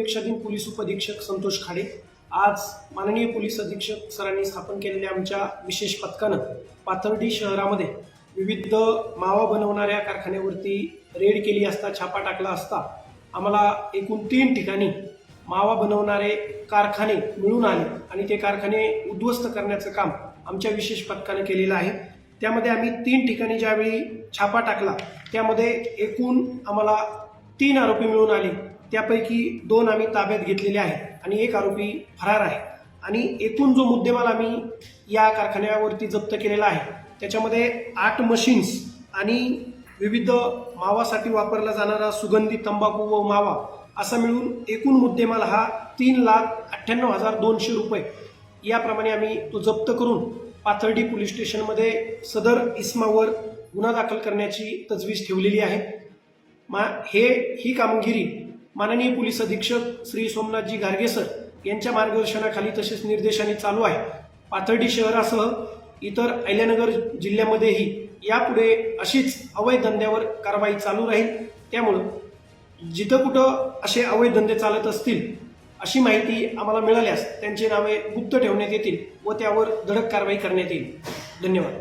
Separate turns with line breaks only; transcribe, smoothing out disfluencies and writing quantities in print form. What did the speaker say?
उपनिरीक्षक पोलीस उपअधीक्षक संतोष खाडे। आज माननीय पोलीस अधीक्षक सरांनी स्थापन केलेल्या आमच्या विशेष पथकानं पाथर्डी शहरामध्ये विविध मावा बनवणाऱ्या कारखान्यावरती रेड केली असता, छापा टाकला असता आम्हाला एकूण 3 ठिकाणी मावा बनवणारे कारखाने मिळून आले आणि ते कारखाने उद्ध्वस्त करण्याचं काम आमच्या विशेष पथकाने केलेलं आहे। त्यामध्ये आम्ही 3 ठिकाणी ज्यावेळी छापा टाकला त्यामध्ये एकूण आम्हाला 3 आरोपी मिळून आले। त्यापैकी 2 आम्ही ताब्यात घेतलेले आहेत आणि 1 आरोपी फरार आहे आणि एकूण जो मुद्देमाल आम्ही या कारखान्यावरती जप्त केलेला आहे त्याच्यामध्ये 8 मशीन्स आणि विविध मावासाठी वापरला जाणारा सुगंधी तंबाखू व मावा असा मिळून एकूण मुद्देमाल हा 3,98,200 रुपये याप्रमाणे आम्ही तो जप्त करून पाथर्डी पोलीस स्टेशनमध्ये सदर इस्मावर गुन्हा दाखल करण्याची तजवीज ठेवलेली आहे। ही कामगिरी माननीय पोलीस अधीक्षक श्री सोमनाथजी गार्गे सर यांच्या मार्गदर्शनाखाली तसेच निर्देशांनी चालू आहे। पाथर्डी शहरासह इतर अहिल्यानगर जिल्ह्यामध्येही यापुढे अशीच अवैध धंद्यावर कारवाई चालू राहील। त्यामुळे जिथं कुठं असे अवैध धंदे चालत असतील अशी माहिती आम्हाला मिळाल्यास त्यांची नावे गुप्त ठेवण्यात येतील व त्यावर धडक कारवाई करण्यात येईल। धन्यवाद।